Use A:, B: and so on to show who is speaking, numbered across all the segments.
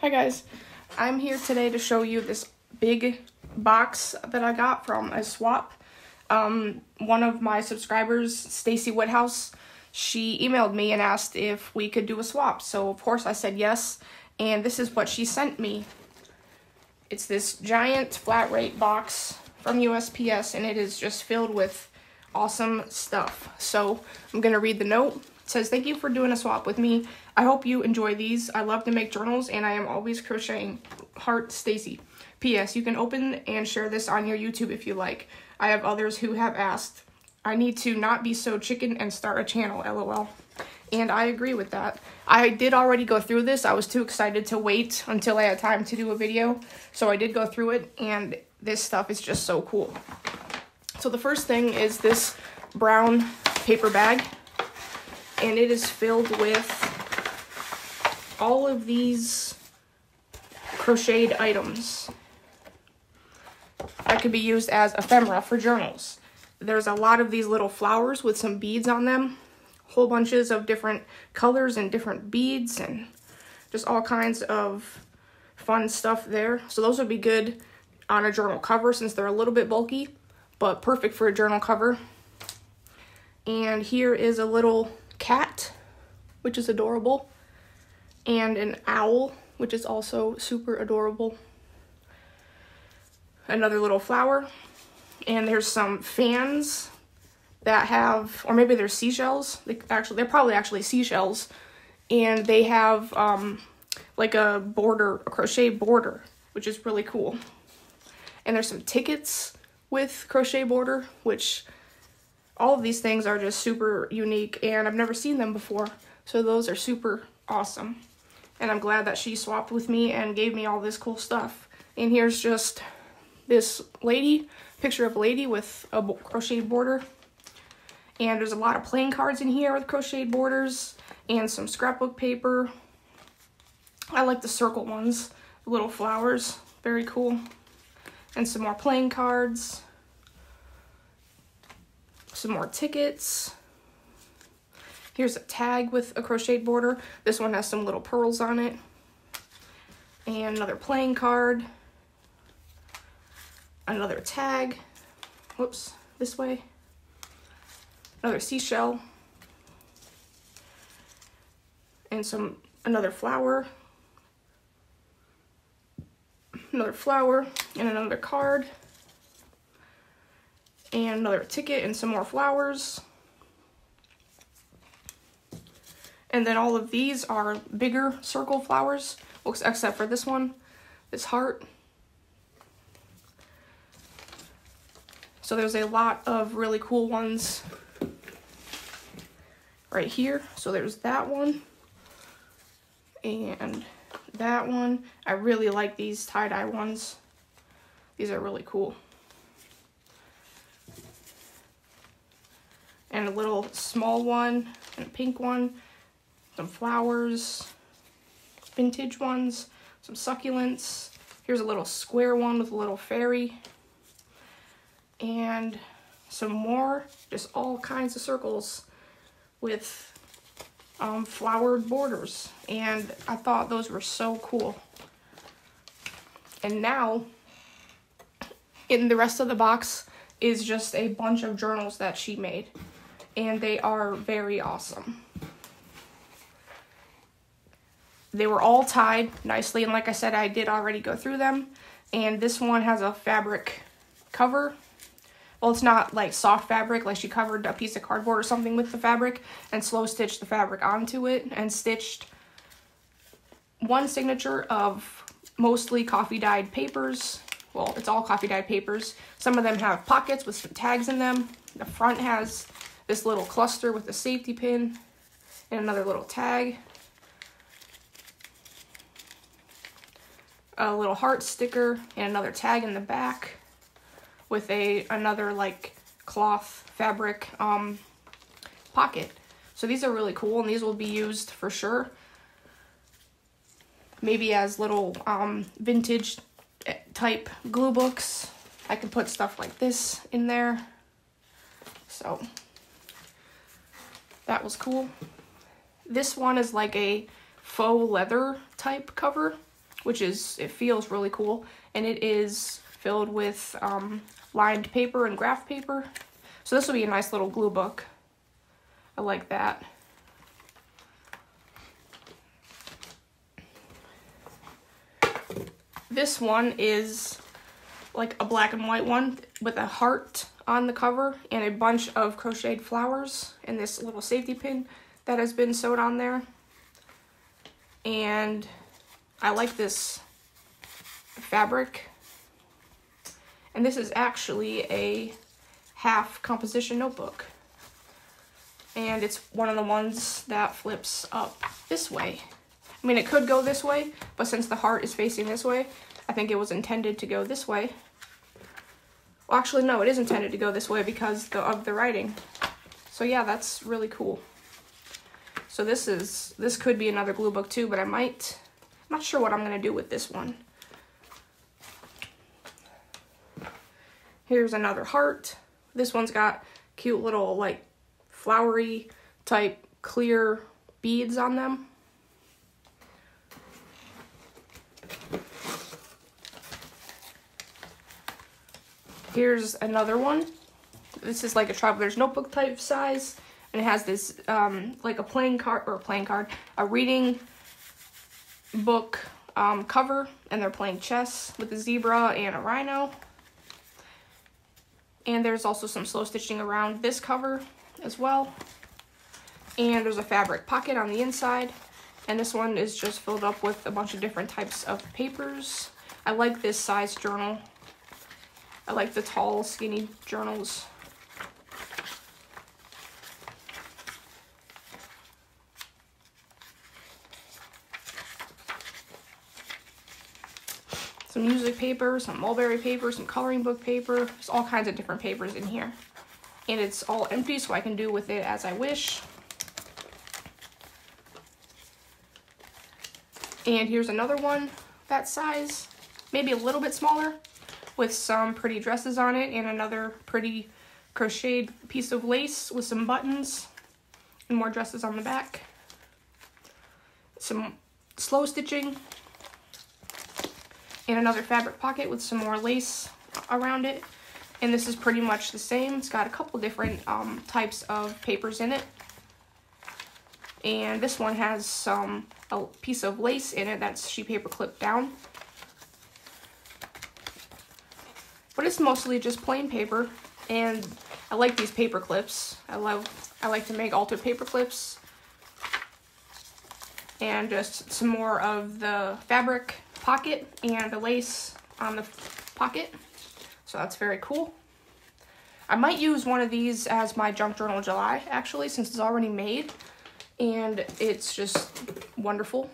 A: Hi guys, I'm here today to show you this big box that I got from a swap. One of my subscribers, Stacy Woodhouse, she emailed me and asked if we could do a swap. So of course I said yes, and this is what she sent me. It's this giant flat rate box from USPS, and it is just filled with awesome stuff. So I'm gonna read the note. It says, "Thank you for doing a swap with me. I hope you enjoy these. I love to make journals and I am always crocheting. Heart, Stacy. P.S. You can open and share this on your YouTube if you like. I have others who have asked. I need to not be so chicken and start a channel, LOL." And I agree with that. I did already go through this. I was too excited to wait until I had time to do a video. So I did go through it, and this stuff is just so cool. So the first thing is this brown paper bag. And it is filled with all of these crocheted items that could be used as ephemera for journals. There's a lot of these little flowers with some beads on them, whole bunches of different colors and different beads, and just all kinds of fun stuff there. So those would be good on a journal cover since they're a little bit bulky, but perfect for a journal cover. And here is a little cat, which is adorable, and an owl, which is also super adorable. Another little flower, and there's some fans that have, or maybe they're seashells. They're probably actually seashells, and they have like a border, a crochet border, which is really cool. And there's some tickets with crochet border, which all of these things are just super unique, and I've never seen them before, so those are super awesome. And I'm glad that she swapped with me and gave me all this cool stuff. And here's just this lady, picture of a lady with a crocheted border. And there's a lot of playing cards in here with crocheted borders and some scrapbook paper. I like the circle ones, the little flowers, very cool. And some more playing cards. Some more tickets. Here's a tag with a crocheted border. This one has some little pearls on it. And another playing card. Another tag. Whoops, this way. Another seashell. And another flower. Another flower and another card. And another ticket and some more flowers. And then all of these are bigger circle flowers, except for this one, this heart. So there's a lot of really cool ones right here. So there's that one and that one. I really like these tie-dye ones. These are really cool. And a little small one, and a pink one, some flowers, vintage ones, some succulents. Here's a little square one with a little fairy, and some more, just all kinds of circles with flowered borders. And I thought those were so cool. And now, in the rest of the box is just a bunch of journals that she made. And they are very awesome. They were all tied nicely, and like I said, I did already go through them. And this one has a fabric cover. Well, it's not like soft fabric, like she covered a piece of cardboard or something with the fabric and slow stitched the fabric onto it and stitched one signature of mostly coffee dyed papers. Well, it's all coffee dyed papers. Some of them have pockets with some tags in them. The front has this little cluster with a safety pin and another little tag. A little heart sticker and another tag in the back with another like cloth fabric pocket. So these are really cool, and these will be used for sure. Maybe as little vintage type glue books. I could put stuff like this in there. So that was cool. This one is like a faux leather type cover, which is, it feels really cool. And it is filled with lined paper and graph paper. So this will be a nice little glue book. I like that. This one is like a black and white one with a heart on the cover and a bunch of crocheted flowers and this little safety pin that has been sewed on there. And I like this fabric. And this is actually a half composition notebook. And it's one of the ones that flips up this way. I mean, it could go this way, but since the heart is facing this way, I think it was intended to go this way. Well, actually, no, it is intended to go this way because of the writing. So yeah, that's really cool. So this could be another glue book too, but I'm not sure what I'm gonna do with this one. Here's another heart. This one's got cute little like flowery type clear beads on them. Here's another one. This is like a traveler's notebook type size, and it has this like a reading book cover, and they're playing chess with a zebra and a rhino. And there's also some slow stitching around this cover as well. And there's a fabric pocket on the inside, and this one is just filled up with a bunch of different types of papers. I like this size journal. I like the tall, skinny journals. Some music paper, some mulberry paper, some coloring book paper. There's all kinds of different papers in here. And it's all empty, so I can do with it as I wish. And here's another one that size, maybe a little bit smaller, with some pretty dresses on it and another pretty crocheted piece of lace with some buttons and more dresses on the back. Some slow stitching and another fabric pocket with some more lace around it. And this is pretty much the same. It's got a couple different types of papers in it. And this one has a piece of lace in it that's sheet paper clipped down. But it's mostly just plain paper, and I like these paper clips. I like to make altered paper clips. And just some more of the fabric pocket and the lace on the pocket. So that's very cool. I might use one of these as my junk journal July, actually, since it's already made. And it's just wonderful.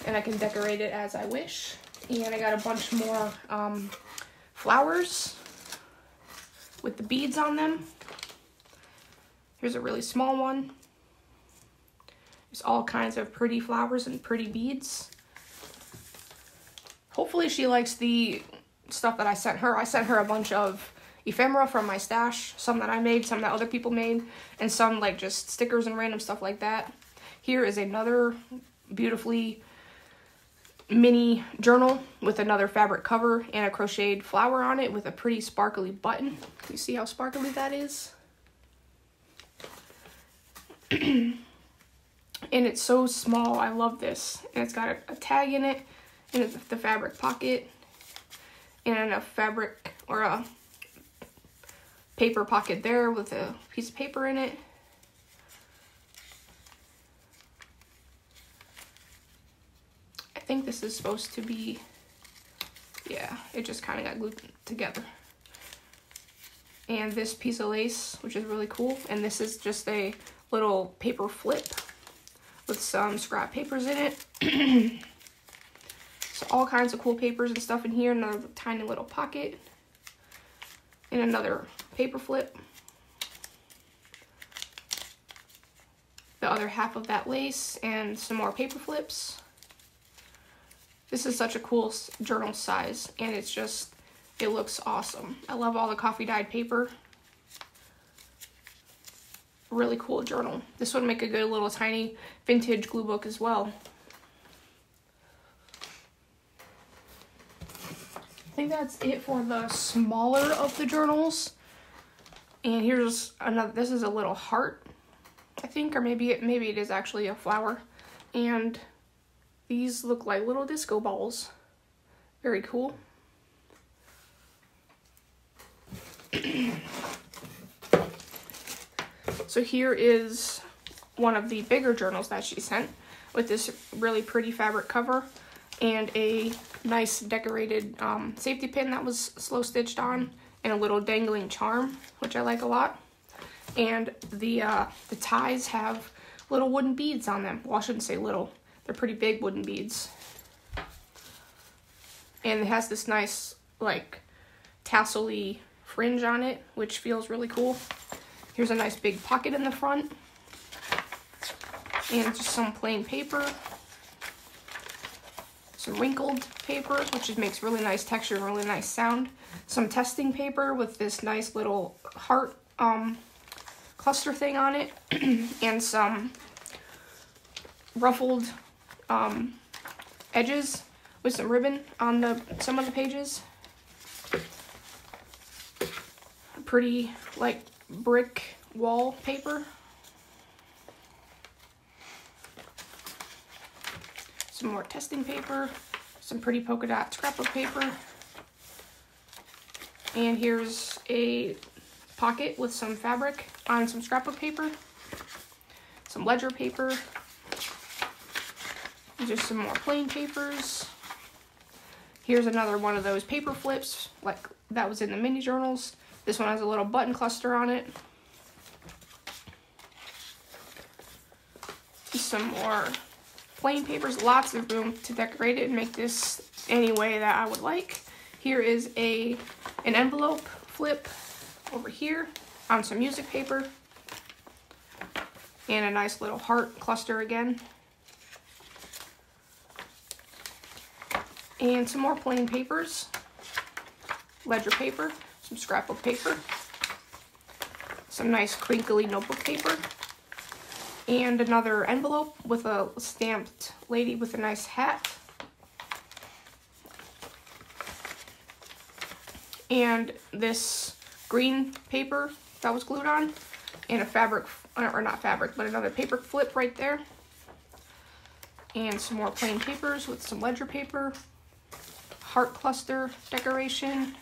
A: And I can decorate it as I wish. And I got a bunch more flowers with the beads on them. Here's a really small one. There's all kinds of pretty flowers and pretty beads. Hopefully she likes the stuff that I sent her. I sent her a bunch of ephemera from my stash, some that I made, some that other people made, and some like just stickers and random stuff like that. Here is another beautifully mini journal with another fabric cover and a crocheted flower on it with a pretty sparkly button. You see how sparkly that is? And it's so small. I love this. And it's got a tag in it, and it's the fabric pocket, and a fabric or a paper pocket there with a piece of paper in it. I think this is supposed to be, yeah, it just kind of got glued together. And this piece of lace, which is really cool, and this is just a little paper flip with some scrap papers in it. So all kinds of cool papers and stuff in here. Another tiny little pocket and another paper flip. The other half of that lace and some more paper flips. This is such a cool journal size, and it's just, it looks awesome. I love all the coffee dyed paper. Really cool journal. This would make a good little tiny vintage glue book as well. I think that's it for the smaller of the journals. And here's another, this is a little heart, I think, or maybe it is actually a flower. And these look like little disco balls. Very cool. So here is one of the bigger journals that she sent with this really pretty fabric cover and a nice decorated safety pin that was slow stitched on, and a little dangling charm, which I like a lot. And the ties have little wooden beads on them. Well, I shouldn't say little. They're pretty big wooden beads. And it has this nice, like, tassel-y fringe on it, which feels really cool. Here's a nice big pocket in the front. And just some plain paper. Some wrinkled paper, which makes really nice texture and really nice sound. Some testing paper with this nice little heart cluster thing on it. And some ruffled edges with some ribbon on some of the pages. Pretty, like, brick wall paper. Some more testing paper, some pretty polka dot scrapbook paper. And here's a pocket with some fabric on some scrapbook paper. Some ledger paper. Just some more plain papers. Here's another one of those paper flips, like that was in the mini journals. This one has a little button cluster on it. Just some more plain papers, lots of room to decorate it and make this any way that I would like. Here is an envelope flip over here on some music paper. And a nice little heart cluster again. And some more plain papers. Ledger paper, some scrapbook paper. Some nice crinkly notebook paper. And another envelope with a stamped lady with a nice hat. And this green paper that was glued on. And a fabric, or not fabric, but another paper flip right there. And some more plain papers with some ledger paper. Heart cluster decoration.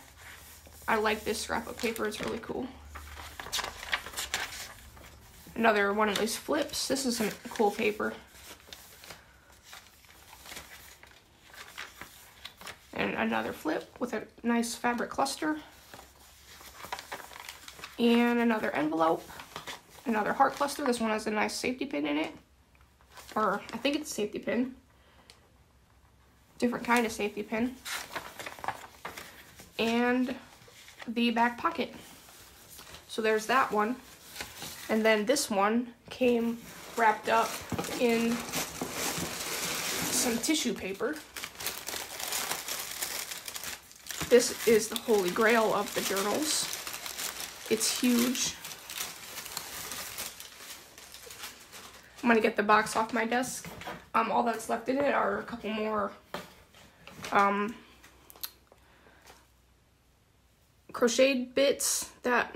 A: I like this scrapbook paper, it's really cool. Another one of these flips. This is some cool paper. And another flip with a nice fabric cluster. And another envelope. Another heart cluster. This one has a nice safety pin in it. Or, I think it's a safety pin. Different kind of safety pin. And the back pocket. So there's that one. And then this one came wrapped up in some tissue paper. This is the holy grail of the journals. It's huge. I'm gonna get the box off my desk. All that's left in it are a couple more crocheted bits that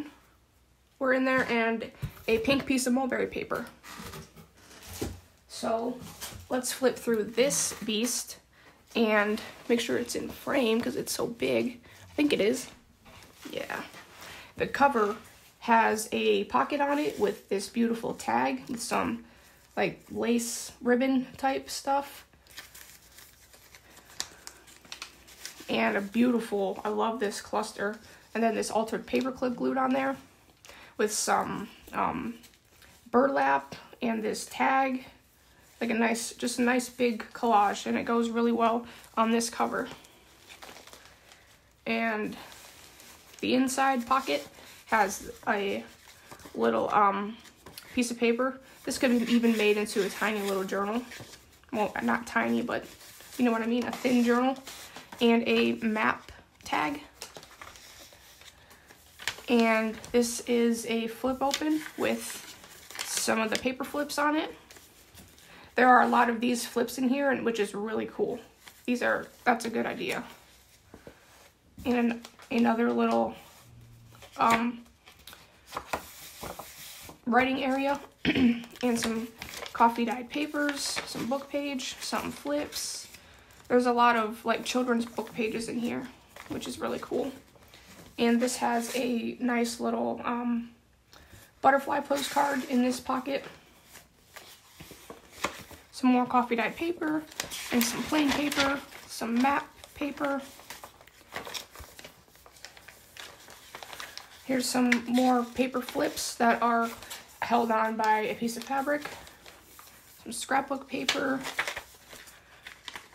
A: were in there, and a pink piece of mulberry paper. So let's flip through this beast and make sure it's in frame because it's so big. I think it is. Yeah. The cover has a pocket on it with this beautiful tag with some like lace ribbon type stuff. And a beautiful, I love this cluster. And then this altered paper clip glued on there with some burlap and this tag. Like a nice, just a nice big collage, and it goes really well on this cover. And the inside pocket has a little piece of paper. This could have even made into a tiny little journal. Well, not tiny, but you know what I mean, a thin journal. And a map tag. And this is a flip open with some of the paper flips on it. There are a lot of these flips in here, which is really cool. That's a good idea. And another little writing area and some coffee dyed papers, some book page, some flips. There's a lot of like children's book pages in here, which is really cool. And this has a nice little butterfly postcard in this pocket. Some more coffee dyed paper and some plain paper, some map paper. Here's some more paper flips that are held on by a piece of fabric. Some scrapbook paper.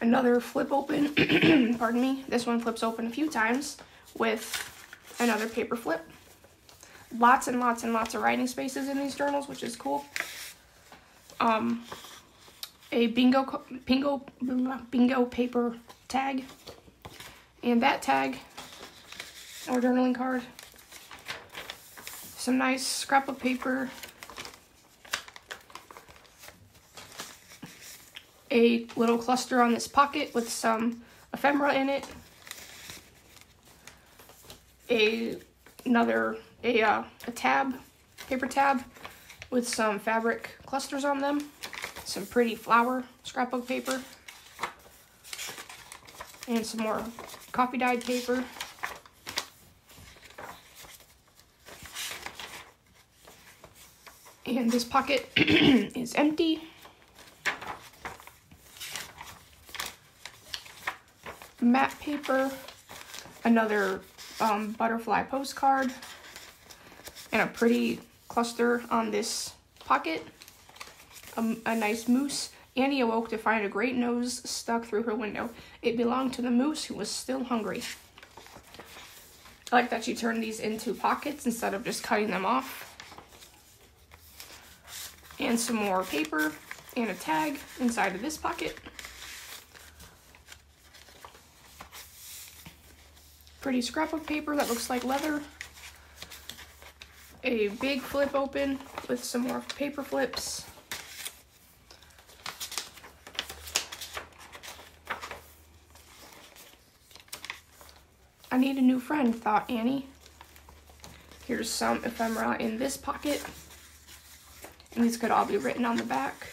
A: Another flip open, pardon me. This one flips open a few times with another paper flip. Lots and lots and lots of writing spaces in these journals, which is cool. A bingo paper tag. And that tag, or journaling card. Some nice scrapbook paper. A little cluster on this pocket with some ephemera in it. A tab, paper tab with some fabric clusters on them. Some pretty flower scrapbook paper. And some more coffee dyed paper. And this pocket is empty. Matte paper, another butterfly postcard, and a pretty cluster on this pocket. A nice moose. Annie awoke to find a great nose stuck through her window. It belonged to the moose, who was still hungry. I like that she turned these into pockets instead of just cutting them off. And some more paper and a tag inside of this pocket. Pretty scrapbook paper that looks like leather. A big flip open with some more paper flips. I need a new friend, thought Annie. Here's some ephemera in this pocket. And these could all be written on the back.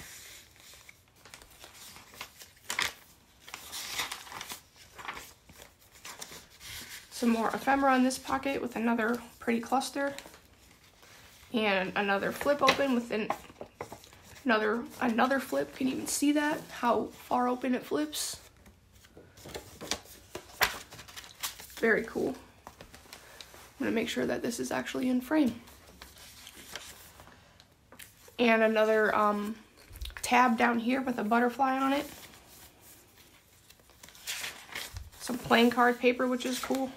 A: Some more ephemera in this pocket with another pretty cluster. And another flip open with another flip. Can you even see that? How far open it flips? Very cool. I'm gonna make sure that this is actually in frame. And another tab down here with a butterfly on it. Some plain card paper, which is cool.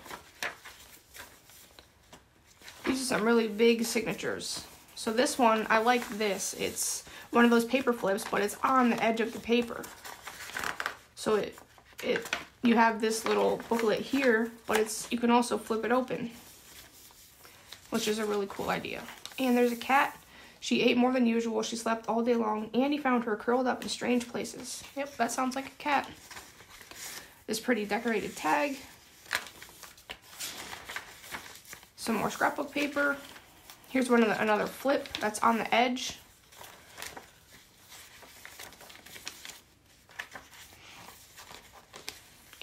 A: These are some really big signatures. So this one, I like this. It's one of those paper flips, but it's on the edge of the paper. So you have this little booklet here, but you can also flip it open, which is a really cool idea. And there's a cat. She ate more than usual. She slept all day long. Andy found her curled up in strange places. Yep, that sounds like a cat. This pretty decorated tag. Some more scrapbook paper. Here's another flip that's on the edge.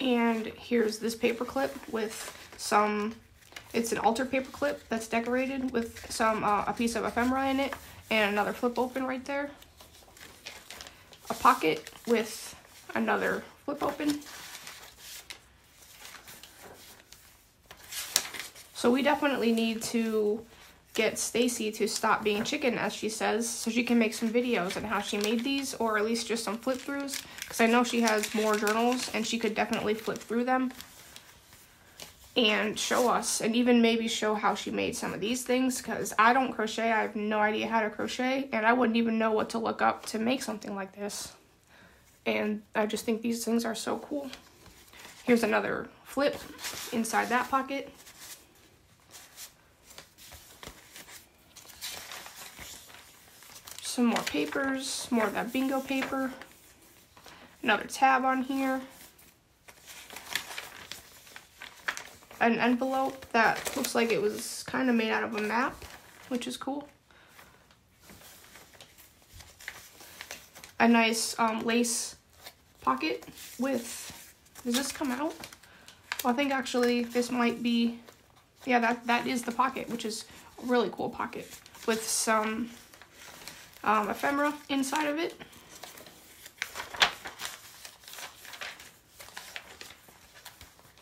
A: And here's this paper clip with it's an altar paper clip that's decorated with a piece of ephemera in it and another flip open right there. A pocket with another flip open. So we definitely need to get Stacy to stop being chicken, as she says, so she can make some videos on how she made these, or at least just some flip throughs, because I know she has more journals and she could definitely flip through them and show us, and even maybe show how she made some of these things, because I don't crochet. I have no idea how to crochet, and I wouldn't even know what to look up to make something like this. And I just think these things are so cool. Here's another flip inside that pocket. Some more papers, more of that bingo paper. Another tab on here. an envelope that looks like it was kind of made out of a map, which is cool. A nice lace pocket with, does this come out? Well, I think actually this might be, yeah, that is the pocket, which is a really cool pocket with some ephemera inside of it.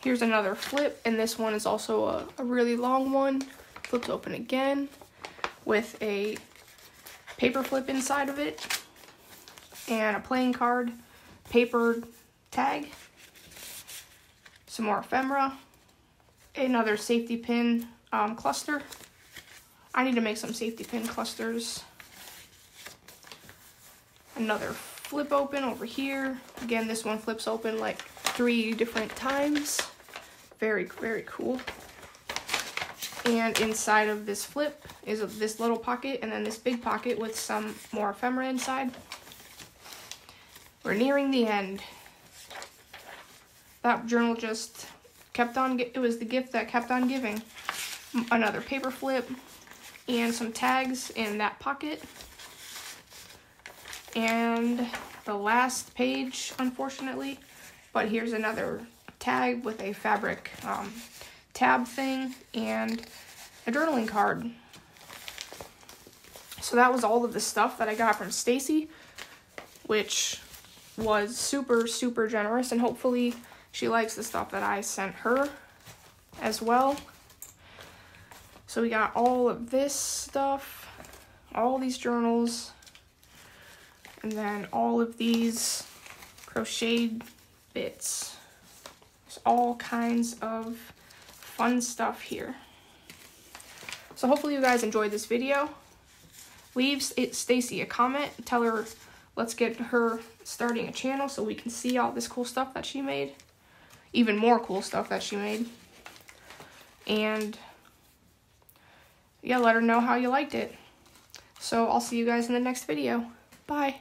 A: Here's another flip, and this one is also a really long one. Flips open again with a paper flip inside of it and a playing card, papered tag, some more ephemera, another safety pin cluster. I need to make some safety pin clusters. Another flip open over here. Again, this one flips open like 3 different times. Very, very cool. And inside of this flip is this little pocket and then this big pocket with some more ephemera inside. We're nearing the end. That journal just kept on, it was the gift that kept on giving. Another paper flip and some tags in that pocket. And the last page, unfortunately, but here's another tag with a fabric tab thing and a journaling card. So that was all of the stuff that I got from Stacy, which was super, super generous, and hopefully she likes the stuff that I sent her as well. So we got all of this stuff, all these journals, and then all of these crocheted bits. There's all kinds of fun stuff here. So hopefully you guys enjoyed this video. Leave Stacy a comment. Tell her let's get her starting a channel so we can see all this cool stuff that she made. Even more cool stuff that she made. And yeah, let her know how you liked it. So I'll see you guys in the next video. Bye.